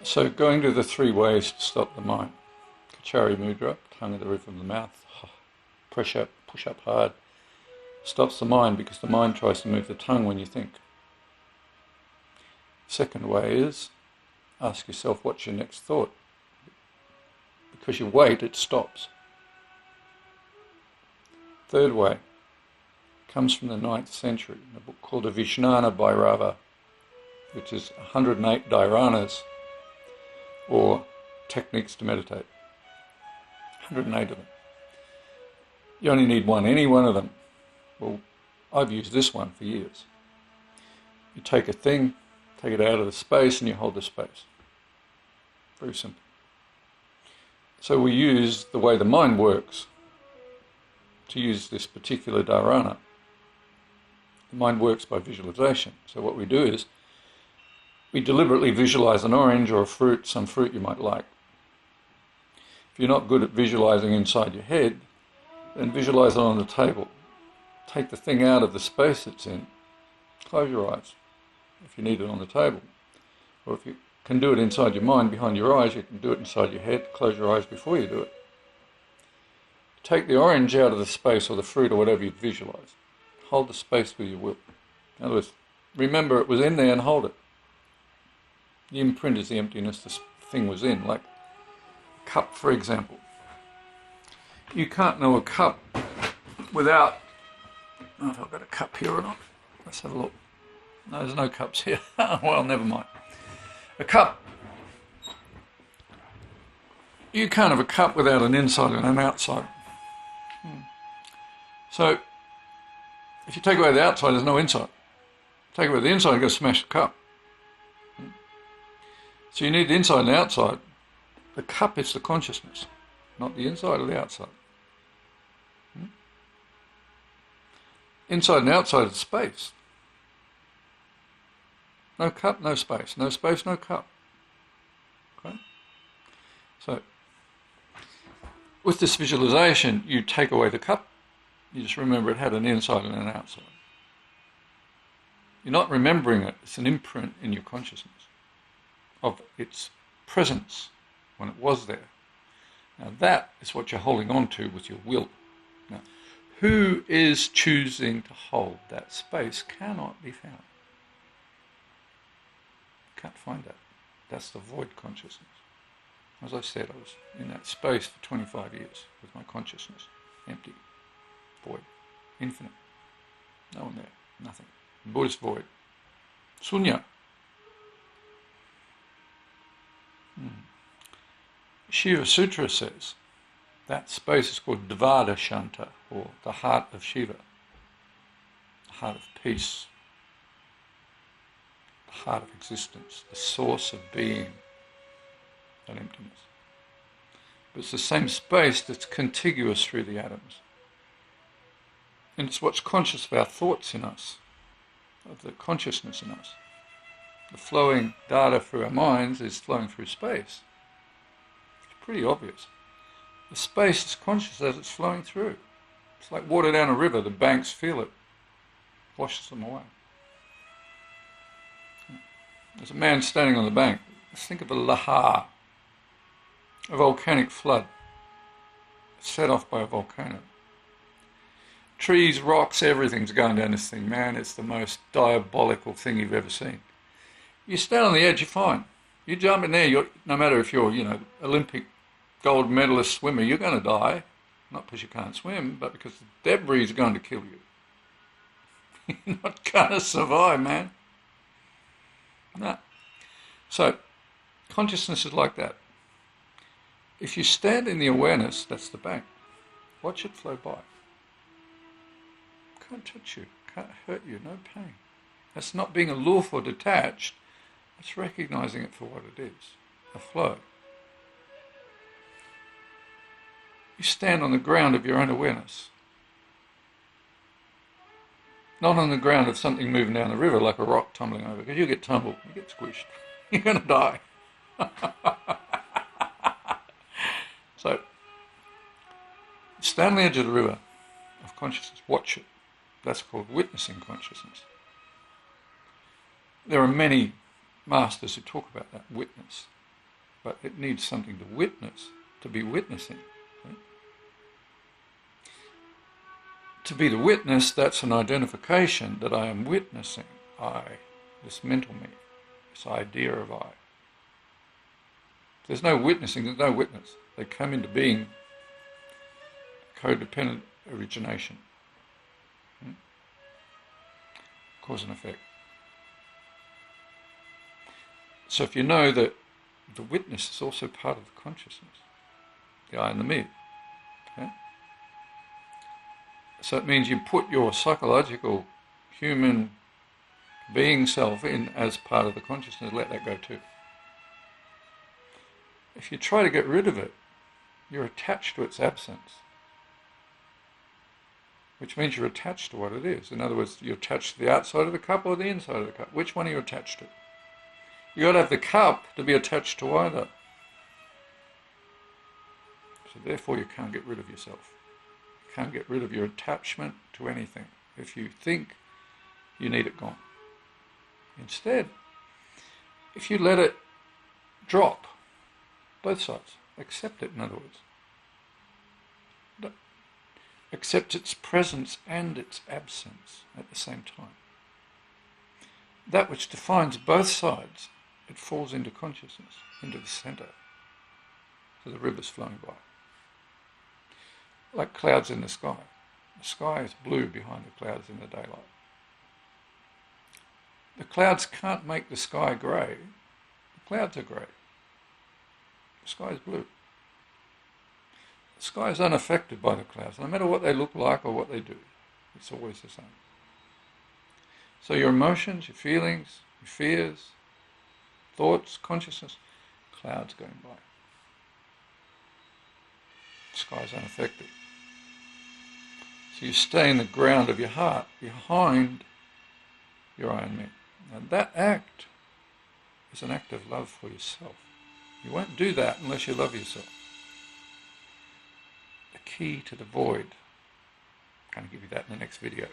So going to the 3 ways to stop the mind. Kachari mudra, tongue at the roof of the mouth, push up hard. Stops the mind because the mind tries to move the tongue when you think. Second way is ask yourself, what's your next thought? Because you wait, it stops. Third way comes from the 9th century, in a book called the Vijnana Bhairava, which is 108 dharanas, or techniques to meditate. 108 of them. You only need one, any one of them. Well, I've used this one for years. You take a thing, take it out of the space, and you hold the space. Very simple. So we use the way the mind works to use this particular dharana. The mind works by visualization. So what we do is we deliberately visualize an orange or a fruit, some fruit you might like. If you're not good at visualizing inside your head, then visualize it on the table. Take the thing out of the space it's in. Close your eyes if you need it on the table. Or if you can do it inside your mind, behind your eyes, you can do it inside your head. Close your eyes before you do it. Take the orange out of the space or the fruit or whatever you visualize. Hold the space with your will. In other words, remember it was in there and hold it. The imprint is the emptiness the thing was in, like a cup, for example. You can't know a cup without... I don't know if I've got a cup here or not. Let's have a look. No, there's no cups here. Well, never mind. A cup. You can't have a cup without an inside and an outside. So, if you take away the outside, there's no inside. Take away the inside, you're going to smash the cup. So you need the inside and the outside. The cup is the consciousness, not the inside or the outside. Inside and outside is space. No cup, no space. No space, no cup. Okay? So, with this visualization, you take away the cup. You just remember it had an inside and an outside. You're not remembering it. It's an imprint in your consciousness of its presence when it was there. Now that is what you're holding on to with your will. Now, who is choosing to hold that space cannot be found. Can't find that. That's the void consciousness. As I said, I was in that space for 25 years with my consciousness. Empty. Void. Infinite. No one there. Nothing. Buddhist void. Sunya. Shiva Sutra says that space is called Dvada Shanta, or the heart of Shiva, the heart of peace, the heart of existence, the source of being, that emptiness. But it's the same space that's contiguous through the atoms. And it's what's conscious of our thoughts in us, of the consciousness in us. The flowing data through our minds is flowing through space. It's pretty obvious. The space is conscious as it's flowing through. It's like water down a river, the banks feel it, washes them away. There's a man standing on the bank. Let's think of a lahar, a volcanic flood set off by a volcano. Trees, rocks, everything's going down this thing. Man, it's the most diabolical thing you've ever seen. You stand on the edge, you're fine. You jump in there, no matter if you're, Olympic gold medalist swimmer, you're going to die. Not because you can't swim, but because the debris is going to kill you. You're not going to survive, man. No. So, consciousness is like that. If you stand in the awareness, that's the bank. Watch it flow by. Can't touch you, can't hurt you, no pain. That's not being aloof or detached. That's recognizing it for what it is, a flow. You stand on the ground of your own awareness. Not on the ground of something moving down the river like a rock tumbling over, because you get tumbled, you get squished. You're going to die. So, stand on the edge of the river of consciousness, watch it. That's called witnessing consciousness. There are many masters who talk about that, witness. but it needs something to witness, to be witnessing. Right? To be the witness, that's an identification that I am witnessing. I, this mental me, this idea of I. There's no witnessing, there's no witness. They come into being, codependent origination. Cause and effect. So if you know that the witness is also part of the consciousness, the I and the me, okay? So it means you put your psychological human being self in as part of the consciousness, let that go too. If you try to get rid of it, you're attached to its absence, which means you're attached to what it is. In other words, you're attached to the outside of the cup or the inside of the cup. Which one are you attached to? You've got to have the cup to be attached to either. So therefore you can't get rid of yourself. You can't get rid of your attachment to anything if you think you need it gone. Instead, if you let it drop, both sides, accept it in other words. Accept its presence and its absence at the same time. That which defines both sides, it falls into consciousness, into the centre. So the river's flowing by. Like clouds in the sky. The sky is blue behind the clouds in the daylight. The clouds can't make the sky grey. The clouds are grey. The sky is blue. The sky is unaffected by the clouds, no matter what they look like or what they do. It's always the same. So your emotions, your feelings, your fears, thoughts, consciousness, clouds going by. The sky is unaffected. So you stay in the ground of your heart, behind your I and me. And that act is an act of love for yourself. You won't do that unless you love yourself. The key to the void. I'm going to give you that in the next video.